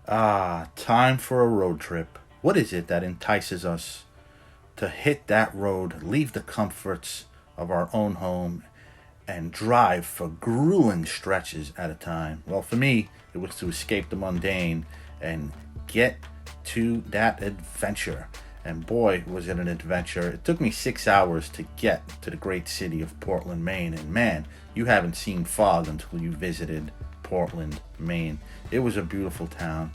Ah, time for a road trip. What is it that entices us to hit that road, leave the comforts of our own home, and drive for grueling stretches at a time? Well, for me, it was to escape the mundane and get to that adventure. And boy, was it an adventure. It took me 6 hours to get to the great city of Portland, Maine. And man, you haven't seen fog until you visited Portland, Maine. It was a beautiful town.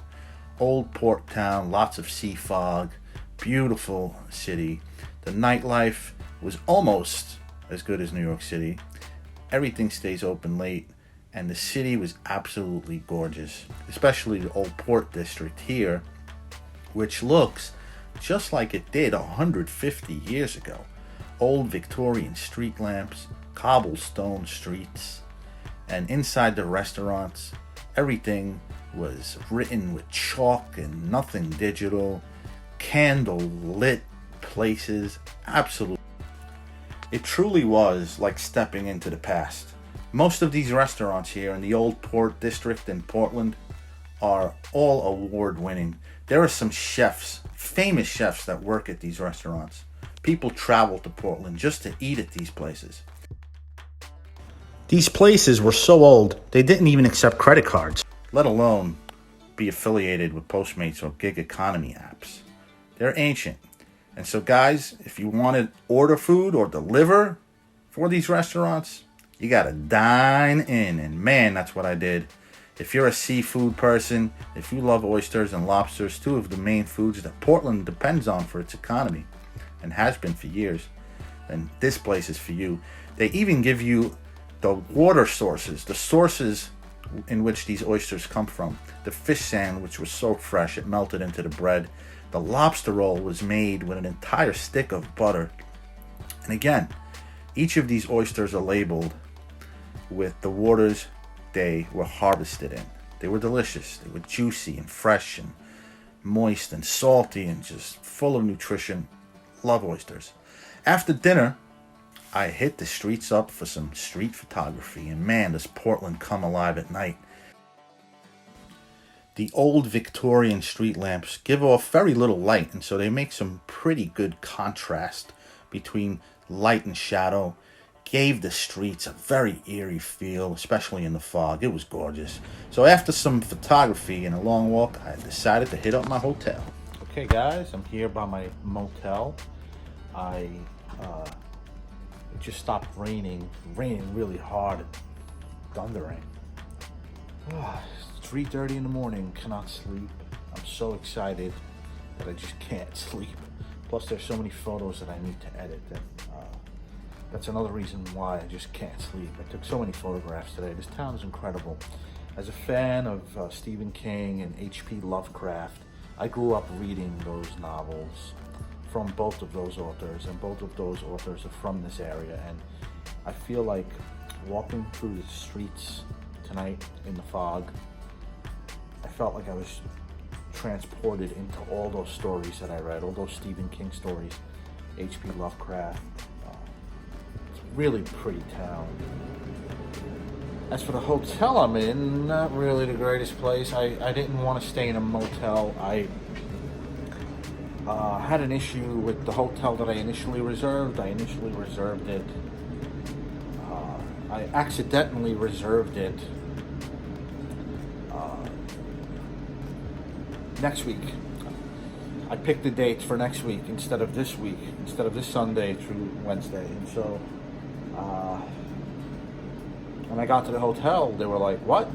Old port town, lots of sea fog, beautiful city. The nightlife was almost as good as New York City. Everything stays open late, and the city was absolutely gorgeous, especially the old port district here, which looks just like it did 150 years ago. Old Victorian street lamps, cobblestone streets, and inside the restaurants, everything was written with chalk and nothing digital. Candle lit places, absolutely. It truly was like stepping into the past. Most of these restaurants here in the old port district in Portland are all award winning. There are some chefs, famous chefs, that work at these restaurants. People travel to Portland just to eat at these places. These places were so old, they didn't even accept credit cards, let alone be affiliated with Postmates or gig economy apps. They're ancient. And so, guys, if you want to order food or deliver for these restaurants, you got to dine in. And man, that's what I did. If you're a seafood person, if you love oysters and lobsters, two of the main foods that Portland depends on for its economy and has been for years, then this place is for you. They even give you the water sources, the sources in which these oysters come from. The fish sandwich was so fresh it melted into the bread. The lobster roll was made with an entire stick of butter. And again, each of these oysters are labeled with the waters they were harvested in. They were delicious. They were juicy and fresh and moist and salty and just full of nutrition. Love oysters. After dinner, I hit the streets up for some street photography, and man, does Portland come alive at night. The old Victorian street lamps give off very little light, and so they make some pretty good contrast between light and shadow. Gave the streets a very eerie feel, especially in the fog. It was gorgeous. So after some photography and a long walk, I decided to hit up my hotel. Okay, guys, I'm here by my motel. It just stopped raining really hard, thundering. It's 3:30 in the morning, cannot sleep. I'm so excited that I just can't sleep. Plus, there's so many photos that I need to edit that that's another reason why I just can't sleep. I took so many photographs today. This town is incredible. As a fan of Stephen King and H.P. Lovecraft, I grew up reading those novels from both of those authors, and both of those authors are from this area. And I feel like walking through the streets tonight in the fog, I felt like I was transported into all those stories that I read, all those Stephen King stories, H.P. Lovecraft. Really pretty town. As for the hotel I'm in, not really the greatest place. I didn't want to stay in a motel. I had an issue with the hotel that I initially reserved. I accidentally reserved it next week. I picked the dates for next week instead of this week, instead of this Sunday through Wednesday. And so when I got to the hotel, they were like, "What?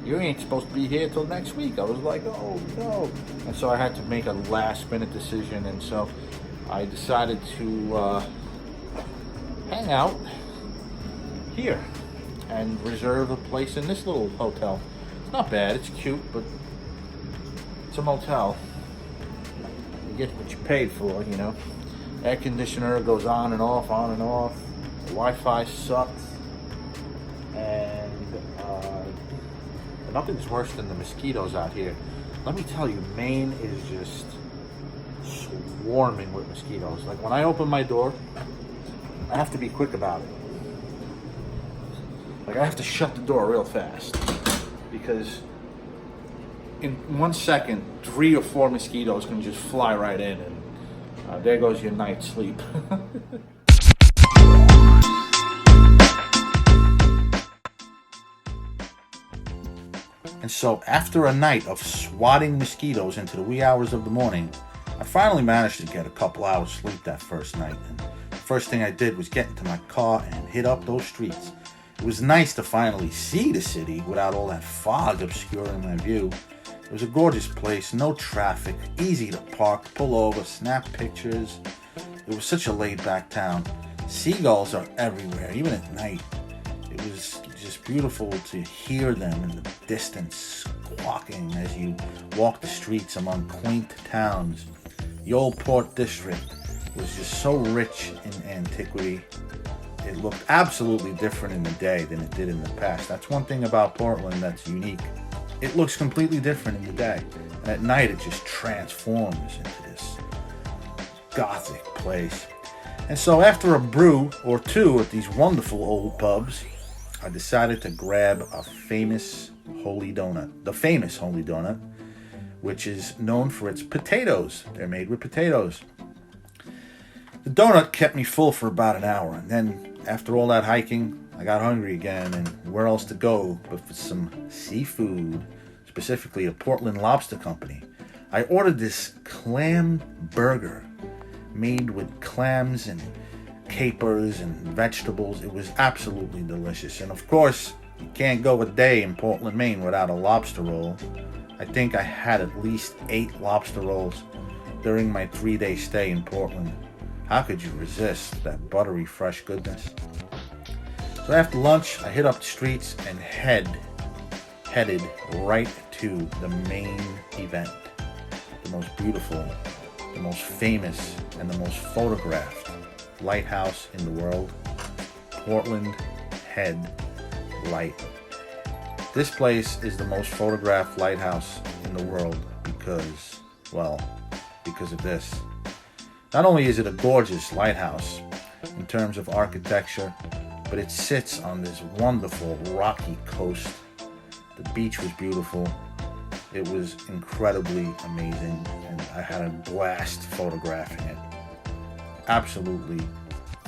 You ain't supposed to be here till next week." I was like, "Oh no." And so I had to make a last minute decision, and so I decided to hang out here and reserve a place in this little hotel. It's not bad, it's cute, but it's a motel. You get what you paid for, you know. Air conditioner goes on and off, on and off. The Wi-Fi sucks. And nothing's worse than the mosquitoes out here. Let me tell you, Maine is just swarming with mosquitoes. Like when I open my door, I have to be quick about it. Like I have to shut the door real fast because in 1 second, 3 or 4 mosquitoes can just fly right in, and there goes your night's sleep. And so after a night of swatting mosquitoes into the wee hours of the morning, I finally managed to get a couple hours sleep that first night. And the first thing I did was get into my car and hit up those streets. It was nice to finally see the city without all that fog obscuring my view. It was a gorgeous place, no traffic, easy to park, pull over, snap pictures. It was such a laid-back town. Seagulls are everywhere, even at night. It was just beautiful to hear them in the distance squawking as you walk the streets among quaint towns. The old Port District was just so rich in antiquity. It looked absolutely different in the day than it did in the past. That's one thing about Portland that's unique. It looks completely different in the day. And at night it just transforms into this gothic place. And so after a brew or two at these wonderful old pubs, I decided to grab a famous Holy Donut. The famous Holy Donut, which is known for its potatoes. They're made with potatoes. The donut kept me full for about an hour, and then after all that hiking, I got hungry again, and where else to go but for some seafood, specifically the Portland Lobster Company. I ordered this clam burger made with clams and capers and vegetables. It was absolutely delicious. And of course, you can't go a day in Portland, Maine without a lobster roll. I think I had at least 8 lobster rolls during my 3-day stay in Portland. How could you resist that buttery, fresh goodness? So after lunch, I hit up the streets and headed right to the main event. The most beautiful, the most famous, and the most photographed lighthouse in the world, Portland Head Light. This place is the most photographed lighthouse in the world because of this. Not only is it a gorgeous lighthouse in terms of architecture, but it sits on this wonderful rocky coast. The beach was beautiful. It was incredibly amazing, and I had a blast photographing it. Absolutely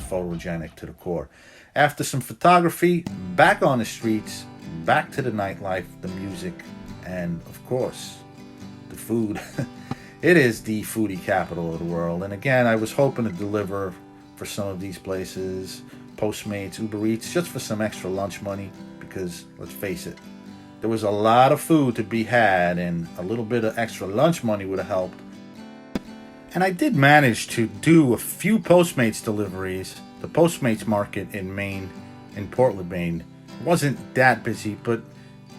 photogenic to the core. After some photography, back on the streets, back to the nightlife, the music, and of course, the food. It is the foodie capital of the world. And again, I was hoping to deliver for some of these places, Postmates, Uber Eats, just for some extra lunch money, because let's face it, there was a lot of food to be had, and a little bit of extra lunch money would have helped. And I did manage to do a few Postmates deliveries. The Postmates market in Maine, in Portland, Maine, wasn't that busy, but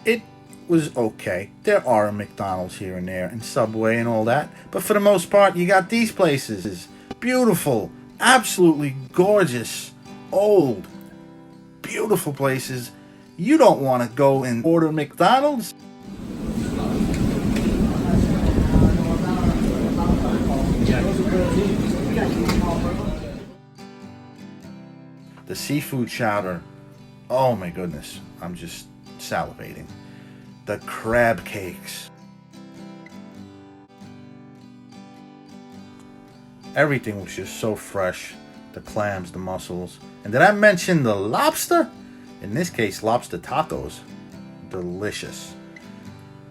it was okay. There are a McDonald's here and there, and Subway and all that. But for the most part, you got these places. Beautiful, absolutely gorgeous, old, beautiful places. You don't want to go and order McDonald's. The seafood chowder, oh my goodness, I'm just salivating. The crab cakes. Everything was just so fresh. The clams, the mussels. And did I mention the lobster? In this case, lobster tacos. Delicious.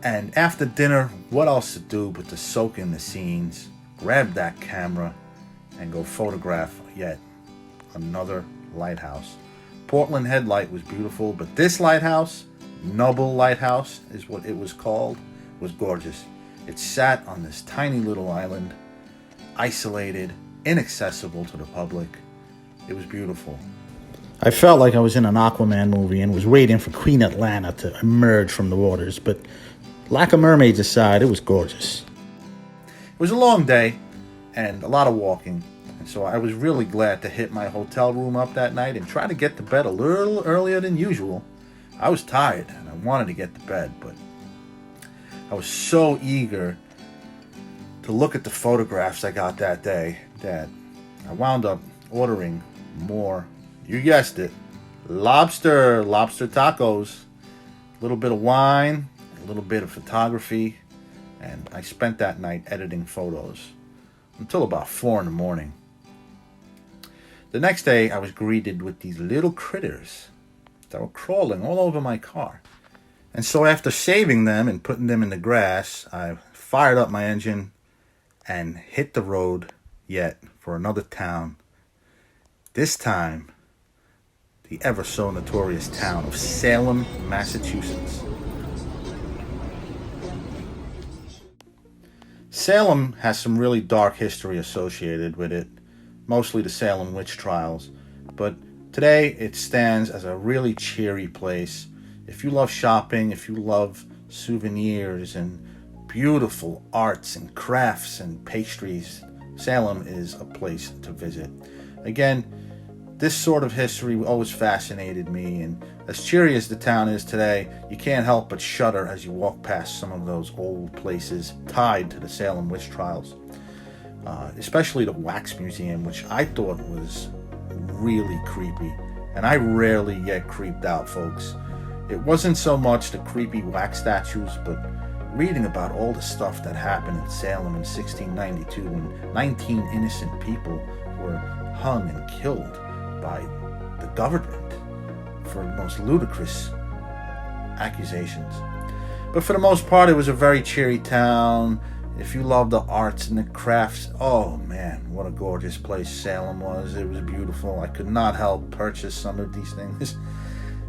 And after dinner, what else to do but to soak in the scenes, grab that camera, and go photograph yet another lighthouse. Portland Headlight was beautiful, but this lighthouse, Noble Lighthouse is what it was called, was gorgeous. It sat on this tiny little island, isolated, inaccessible to the public. It was beautiful. I felt like I was in an Aquaman movie and was waiting for Queen Atlanta to emerge from the waters, but lack of mermaids aside, it was gorgeous. It was a long day and a lot of walking, and so I was really glad to hit my hotel room up that night and try to get to bed a little earlier than usual. I was tired and I wanted to get to bed, but I was so eager to look at the photographs I got that day that I wound up ordering more. You guessed it. Lobster tacos. A little bit of wine, a little bit of photography, And I spent that night editing photos until about 4 in the morning. The next day, I was greeted with these little critters that were crawling all over my car. And so after saving them and putting them in the grass, I fired up my engine and hit the road yet for another town. This time, the ever so notorious town of Salem, Massachusetts. Salem has some really dark history associated with it, mostly the Salem witch trials, but today it stands as a really cheery place. If you love shopping, if you love souvenirs and beautiful arts and crafts and pastries, Salem is a place to visit. Again, this sort of history always fascinated me, and as cheery as the town is today, you can't help but shudder as you walk past some of those old places tied to the Salem witch trials. Especially the Wax Museum, which I thought was really creepy. And I rarely get creeped out, folks. It wasn't so much the creepy wax statues, but reading about all the stuff that happened in Salem in 1692 when 19 innocent people were hung and killed by the government for the most ludicrous accusations. But for the most part, it was a very cheery town. If you love the arts and the crafts, oh man, what a gorgeous place Salem was. It was beautiful. I could not help purchase some of these things.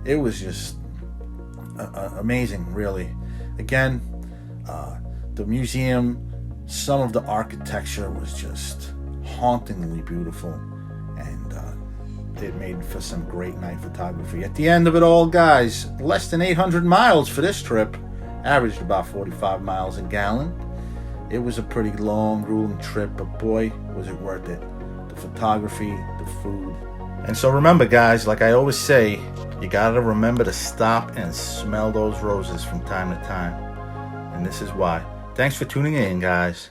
It was just amazing, really. Again, the museum, some of the architecture was just hauntingly beautiful, and it made for some great night photography. At the end of it all, guys, less than 800 miles for this trip, averaged about 45 miles a gallon. It was a pretty long, grueling trip, but boy, was it worth it. The photography, the food. And so remember, guys, like I always say, you gotta remember to stop and smell those roses from time to time. And this is why. Thanks for tuning in, guys.